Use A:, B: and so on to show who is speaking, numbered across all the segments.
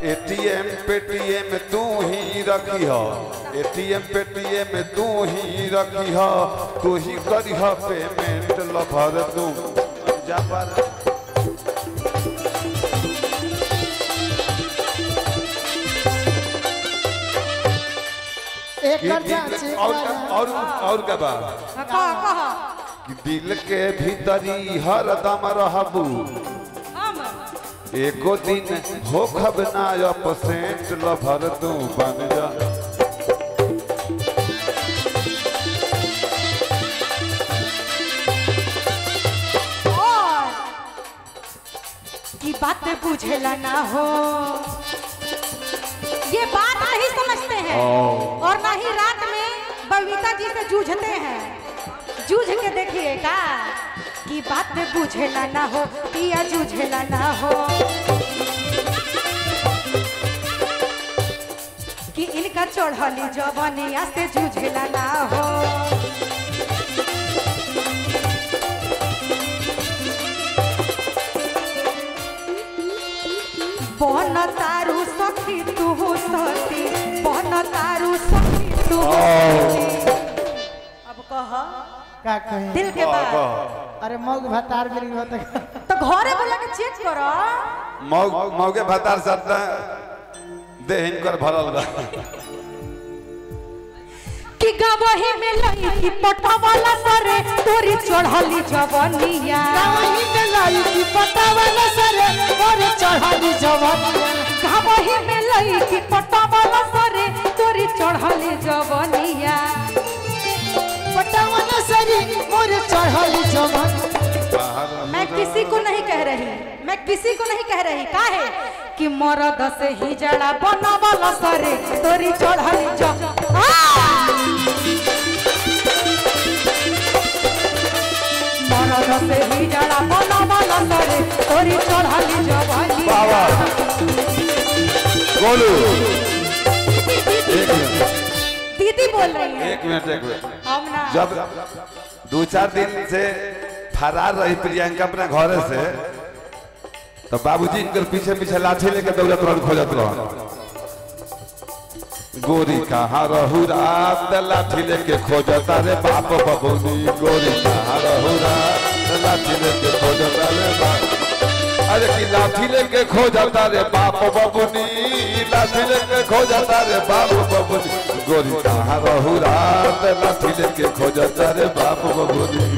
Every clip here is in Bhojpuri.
A: एटीएम पेटीएम तू ही रखी हो, एटीएम पेटीएम तू ही रखी हो, तू ही करी हो पेमेंट लभर तू जा पर। और क्या बात कि दिल के भीतरी हरदम रहबू, एको दिन हो खब ना अपसेंट लभर तू बन जा।
B: की बात बुझेला ना हो, ये बात नहीं समझते हैं और ना ही रात में बबीता जी से जूझते हैं। जूझ के देखिए का की बात बुझेला ना हो, पिया जूझेला ना हो, कि इनका चढ़ली जवानिया से जूझेला ना हो। बन तारू सखी तू सती, बन तारू सखी तू सती। अब कह
C: का कहे
B: दिल के बात।
C: अरे मौग भतार मिल गयो
B: तो घरे बोला के चेक करो।
A: मौगे भतार साथ दे इनकर भरल बा
B: कि गवही में लई की पटवाला सरे तोरी चढ़ली जवानिया,
C: गवही में लई की पटवाला सरे तोरी चढ़ली जवानिया,
B: गवही में लई की पटवाला सरे तोरी चढ़ली जवानिया,
C: पटवाला सरे तोरी चढ़ली जवानिया।
B: मैं किसी को नहीं कह रही, मैं किसी को नहीं कह रही, काहे कि मरद से ही जड़ा बनवाला सरे तोरी चढ़ली मरद से ही जड़ा बनवाला सरे तोरी चढ़ली जवानी।
A: बोलो
B: दीदी बोल रही है।
A: एक मिनट
B: हम ना
A: जब 2-4 दिन से फरार रही प्रियंका अपने घर से, तो बाबूजी इनकर पीछे पीछे लाठी लेके दौड़त रहन, खोजत रहन। गोरी कहाँ रहू रात लाठी लेके खोजता रे बाप बबूनी, गोरी कहाँ रहू रात लाठी लेके खोजता रे बाप। अरे कि लाठी लेके खोजता रे बाप बबूनी, लाठी लेके खोजता रे बाप बबूनी, गोरी कहाँ रहू रात लाठी लेके खोजता रे बाप बबूनी।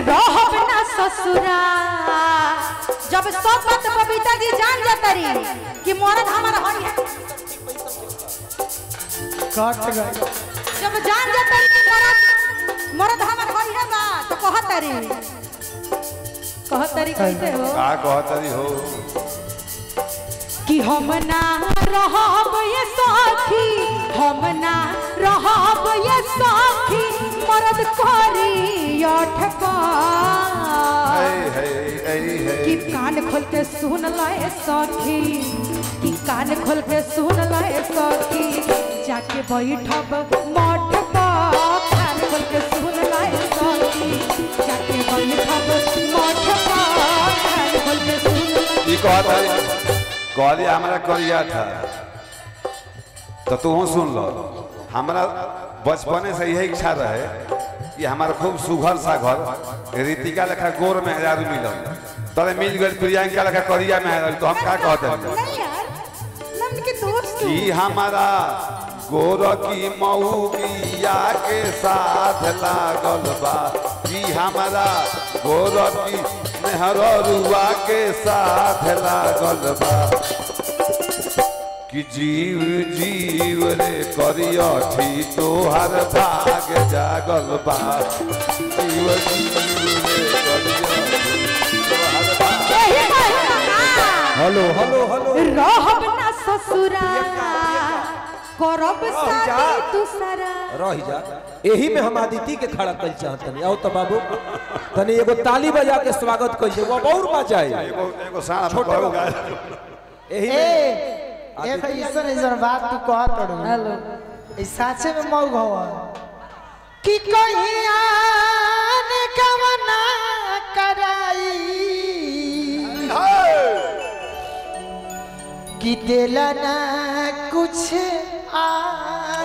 B: रहब ना ससुरा, जब सब बात बबीता जी जान जाता रही कि मरद हमारा हई है,
C: कट गई
B: जब जान जाता रही कि मरद हमारा हई है बा, तो कहतरी कैसे हो
A: का कहतरी हो
B: कि हम ना रहब ये सखी, हम ना रहब ये सखी, मरद करी अठका। कि कान खोल के सुन लाए सखी, कि कान खोल के सुन लाए सखी, जाके बैठब मठ पर, कान खोल के सुन लाए सखी, जाके बैठब मठ पर, कान खोल के सुन।
A: ई कहली हमरा करिया था तो तू सुन लो। हमरा बचपने से यही इच्छा रहे कि हमारा खूब सुघर सा घर रीतिका लेखा गोर में हजार मिलल, तले मिल गई प्रियंका लेखा करिया में हजार। तो हम क्या कहते हैं कि हमारा गोर की मऊगिया के साथ लागल बा, कि हमारा गोर की मेहरुआ के साथ लागल बा, कि जीव जीव रे करिया ठी तोहर भाग जागल बा, जीव जीव रे करिया
D: हेलो हेलो हेलो
B: रहब ना ससुरा, करब शादी दूसरा।
D: रह जा यही में हम आदिति के खड़ा कर चाहतनी। आओ तो बाबू तनी एगो ताली बजा के स्वागत कइले, वो बहुत मजा आई।
A: एगो साना छोटा
D: यही में
C: एक ऐसा बात तू कहत रहो।
B: हेलो
C: इस साचे में मौग हो कि कहिया दिला ना कुछ आ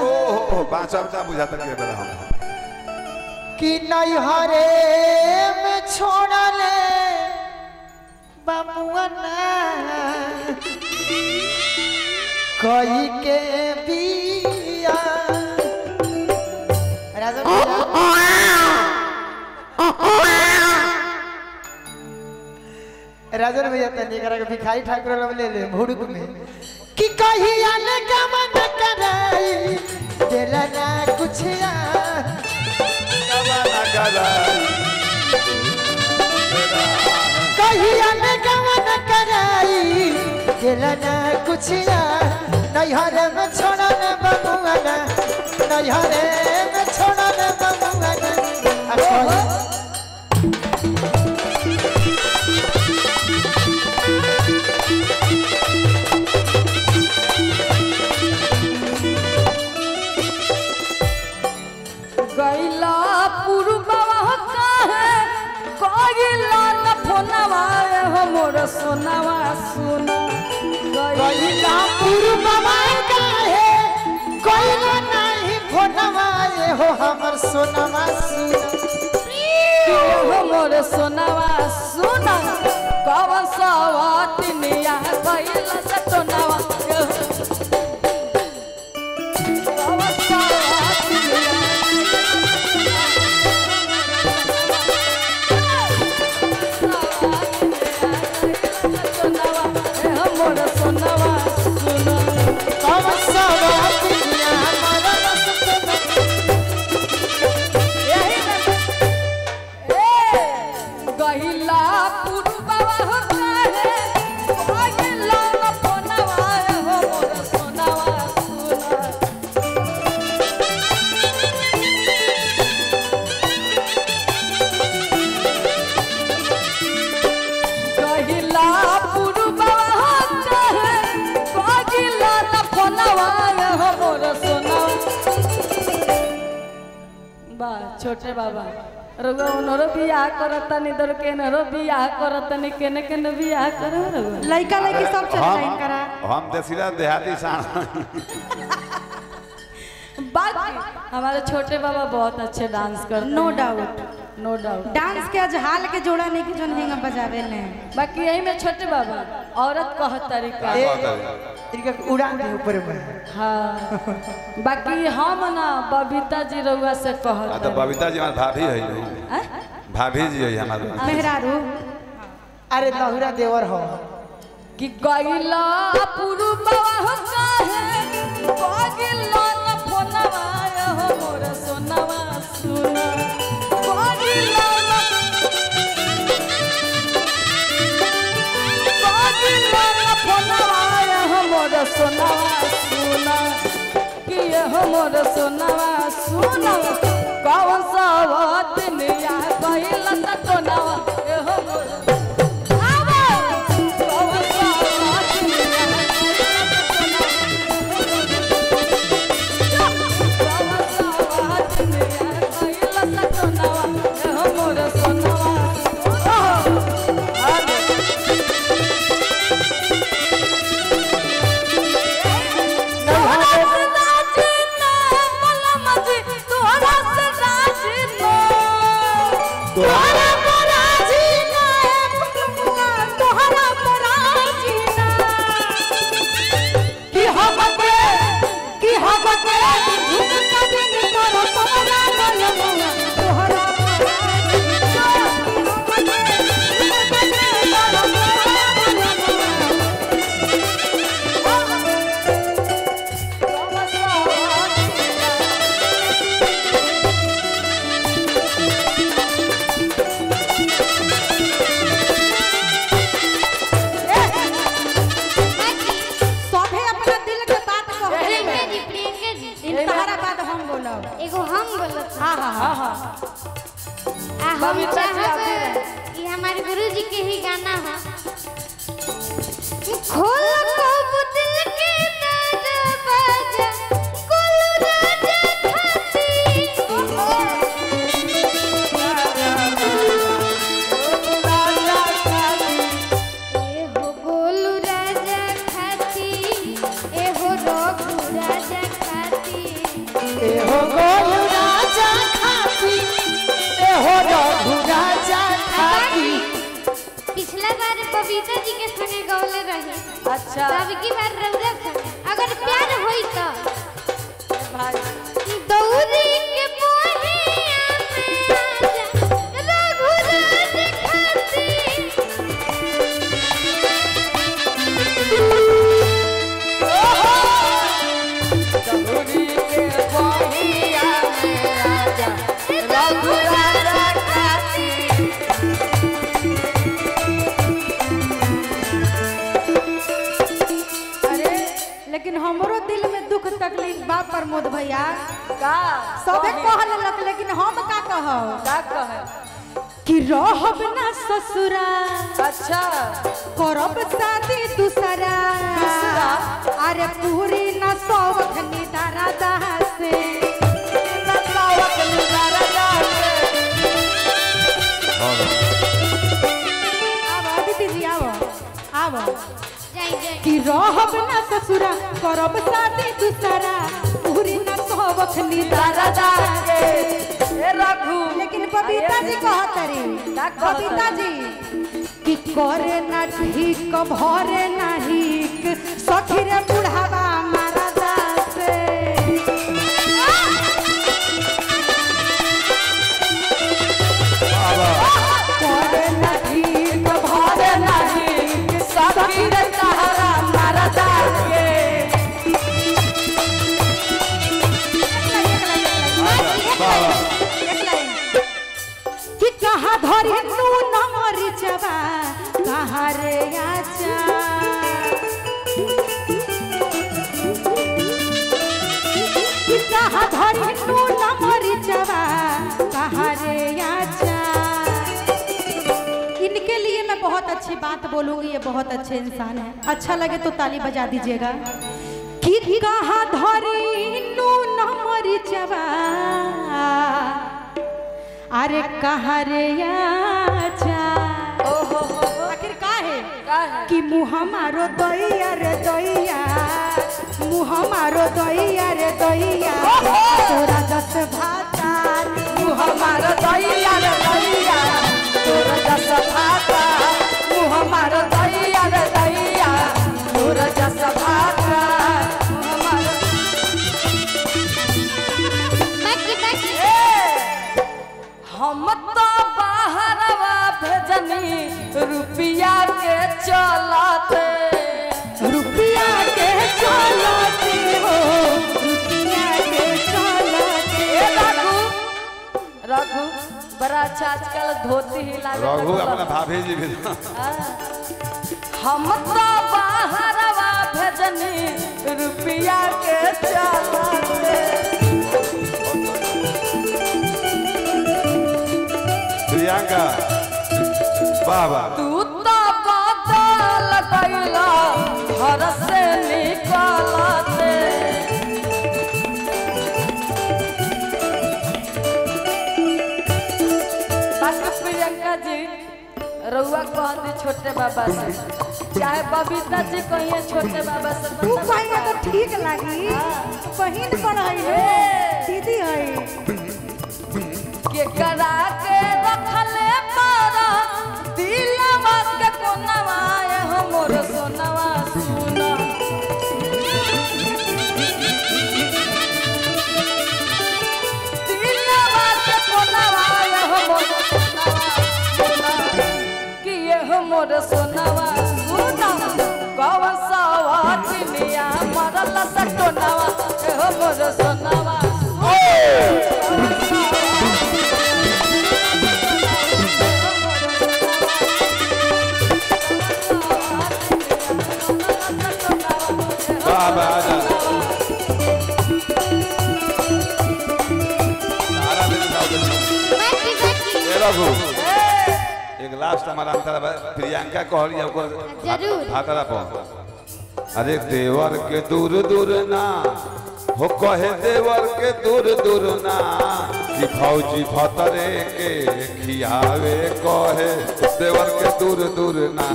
A: ओ बाचा बचा बुझाता के बेला हम
C: कि नहीं हरे में छोड़ा ले बमुआ ना कोई के बिया राजा राजन भैया तनी करा के भिखारी ठाकुर लब ले ले भुड़क में कि कहीं आने का मन कराई दिला ना कुछ आ
A: ना कराई
C: कहीं आने का मन कराई दिला ना कुछ आ नहीं हरे में छोड़ा न बमुआ ना नहीं हरे में छोड़ा न बमुआ ना
B: गैला पुरबवा काहे गैला न फोनवा हो मोर सोनवा सुन
C: गैला पुरबवा काहे गैला नहीं फोनवा हो हमर सोनवा सुन
B: हो मोर सोनवा सुन कवन सवातिनिया गैला सतोनवा कवन सवातिनिया छोटे बाबा रघुआ उनरो बियाह करतनी दर के नरो बियाह करतनी केने केने बियाह करे रघुआ लइका लइकी सब चल लाइन करा
A: हम देसिला देहाती सान
B: बात हमारे छोटे बाबा बहुत अच्छे डांस करते नो डाउट डांस के आज हाल के जोड़ा नहीं कि जोन हेंगा बजावे ने बाकी यही में छोटे बाबा औरत कहत तरीका
C: इनका उड़ान दे ऊपर में
B: हां बाकी हम ना बबीता जी रउआ से कहत
A: तो बबीता जी हमार भाभी है भाभी जी है हमार
B: मेहरारू
C: अरे लहुरा देवर हो
B: कि गइला पुरबवा हो काहे गइला न फोनवा हो मोर सोनवा सुन गइला न फोनवा हो मोर सोनवा सुन कि हो मोर सोनवा सुन कौन सा बात निया गइला न तोनवा हो मोर
E: ये हमारे गुरुजी के ही गाना है खोल को दिल के दरवाजा कुल राजा खाती ये हो गोलू राजा खाती
C: रघु राजा खाती।
E: पिछला बार बबीता जी के संगे गौले रही।
F: अच्छा
E: अब की बार रौरा संगे अगर प्यार होई तो
F: भाई
E: दौरी के मोहिया में आजा रघु राज खाती।
F: दौरी के बहिया में राजा रघु राजा खाती।
B: अरे लेकिन हमरो दिल में दुख तकलीफ बा प्रमोद भैया।
F: का
B: सबे कह लेलक लेकिन हम का कहब
F: का कहे?
B: कि रहब ना ससुरा
F: अच्छा
B: करब शादी दूसरा। अरे पूरी न सौख निदारा से
F: नसावत निगारा जाके
B: आव अदिति जी आव आव
E: जाई जाई
B: कि रहब ना ससुरा करब शादी दूसरा पूरी न सौख निदारा
F: जाके ए रघु
B: लेकिन बबीता जी कहत रे
F: का कहत
B: बबीता जी कि करे ना ठीक भरे ना हिक सखी रे बुढ़ावा मारा दासे। करे ना ठीक भरे ना हिक सखी रे सहारा मारा दासे। कि कहाँ धरी नून मरिचबा कहाँ रे आचा। कि कहाँ धरी नून मरिचबा कहाँ रे आचा। इनके लिए मैं बहुत अच्छी बात बोलूंगी, ये बहुत अच्छे इंसान है। अच्छा लगे तो ताली बजा दीजिएगा। कि कहाँ धरी नून मरिचबा अरे कहाँ रे आचा। आखिर का है कि मुँह मारो दैया रे दैया मुँह मारो दैया रे दैया तोरा दस भाता
F: मुँह मारो दैया रे दैया तोरा जस भाता। मुँह मारो दैया रे दैया तोरा जस भाता। मुँह मारो
E: बाकी बाकी
F: हम तो बाहरवा भेजनी रुपया के चलते।
B: रुपया के चलते हो रुपया के चलते।
F: ए रघु रघु बड़ा अच्छा आजकल धोती ही लागे।
A: रघु अपना भाभी जी भी
F: हम तो बाहरवा भेजनी रुपया के चलते।
A: प्रियंका बाबा
F: तू तो बदल गइला घर से निकलते। बाकी प्रियंका जी रउआ कहती छोटे बाबा से चाहे बबीता जी कहिए छोटे बाबा से
B: तू कहिए तो ठीक लगी। बहिन पढ़ाई है दीदी है
F: के करा के रखले पारा दिलवा के कोनवा ए हमर सोनवा सुना। दिलवा के कोनवा ए हमर सोनवा सुना कि ए हमर सोनवा सुना कौन सावा दुनिया मरल सटोनवा ए हमर सोनवा
A: बाबा आजा सारा दिन
E: बाकी बाकी
A: ए रघु एक लास्ट हमारा अंतर प्रियंका कहलिए ओकर
E: जरूर।
A: भातरा पर अरे देवर के दूर दूर ना हो कहे देवर के दूर दूर ना कि फौजी भतरे के खियावे कहे देवर के दूर दूर ना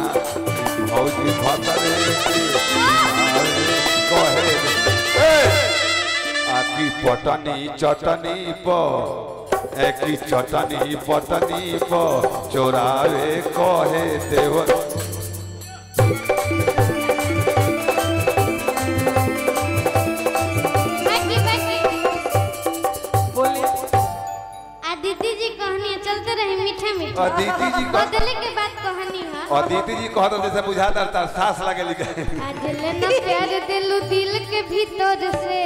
A: फौजी भतरे के खियावे कहे। आ की पटनी चटनी पर एक ही चटनी पटनी पर चोरावे कहे देवर
E: दीदी जी कहानी चलते रहे मीठे मीठे
A: दीदी जी
E: बदले के बाद कहानी है
A: और दीदी जी कहत जैसे बुझाता तार सांस लगे लिखे
E: आज लेना प्यार दिलू दिल के भीतर से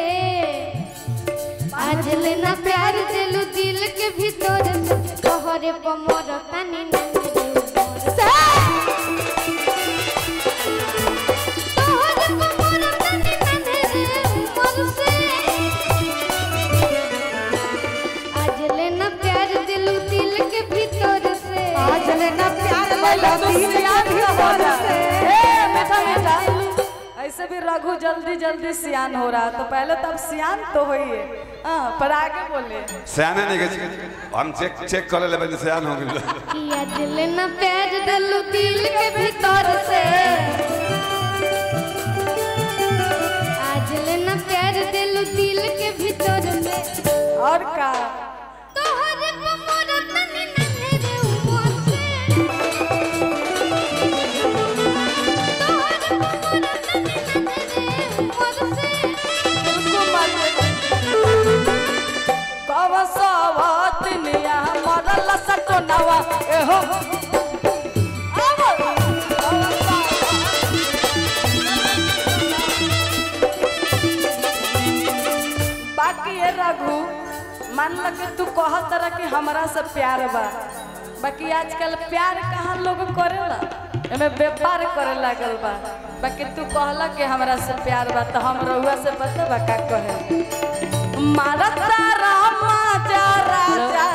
E: आज लेना प्यार दिलू दिल के भीतर से तोहरे पमर तनी
F: ऐसे भी रघु जल्दी जल्दी सियान हो रहा तो पहले तब सियान तो हो ही है पर आगे बोले
A: सियाने नहीं गए हम चेक कर ले सियान हो गए
E: किया दिल न प्यार दिलू दिल के भीतर से आज लेना प्यार दिलू दिल के भीतर से
F: और का
E: तोहरे पमर तनी नन्हे ऊपर से
F: बाकी ये रघु मान ल कि तू कह तरह कि हमरा से प्यार बा बाकी आजकल प्यार कहाँ लोग करेला एमे व्यापार करे लागल बा बाकी तू कहला कि हमरा से प्यार बा तो हम रहुआ से पता बा का कहे मारता रामा जा राजा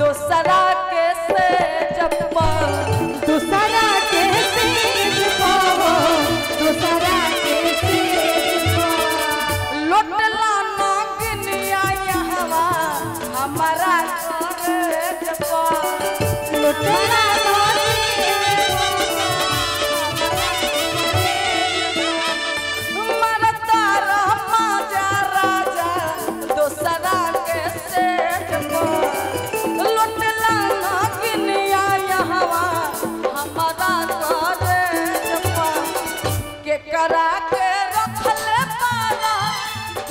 F: दोसरा के से जब
B: दूसरा के सेज पाओ दूसरा के सेज पाओ
F: लोटला नागिनिया यहवा हमारा करे जब
B: लुटेरा
F: मारता रामा जा राजा दोसरा के से जब लोटला नागिनिया यहवा हमारा करे जब के करा के रखले पाला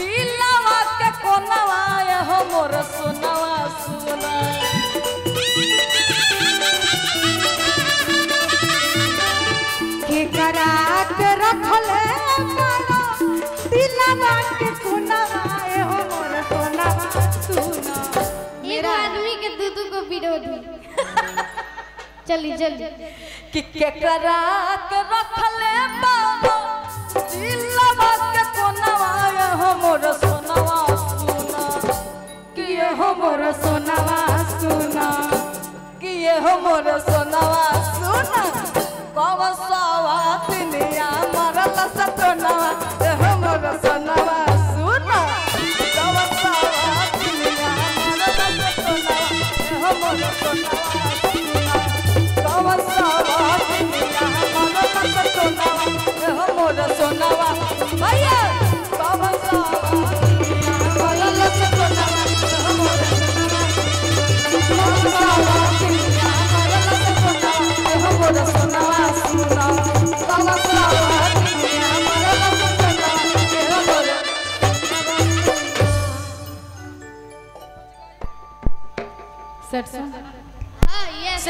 F: दिलवा के कोनवा हो मोर सुनवा सुना
B: के करात रखले माला दिलवा के सुनाए हो मोर सोनावा सुना
E: एगो आदमी के दूधू को विरोधी चली जल्दी
F: कि केकरा के रखले बाबा दिलवा के कोनवा हो मोर सोनवा सुना कि हो मोर
B: सोनावा सुना
F: कि हो मोर सोनवा सुना कव सवा तिनिया मरल सतनवा हो मोर सोनवा सुना कव सवा तिनिया मरल सतनवा हो मोर सोनवा सुना कव सवा तिनिया मरल सतनवा हो मोर सोनवा भैया कव सवा तिनिया मरल सतनवा हो मोर सोनवा कव सवा तिनिया मरल सतनवा हो मोर सोनवा सुना कव सवा तिनिया मरल सतनवा हो मोर
B: सेट
E: हां यस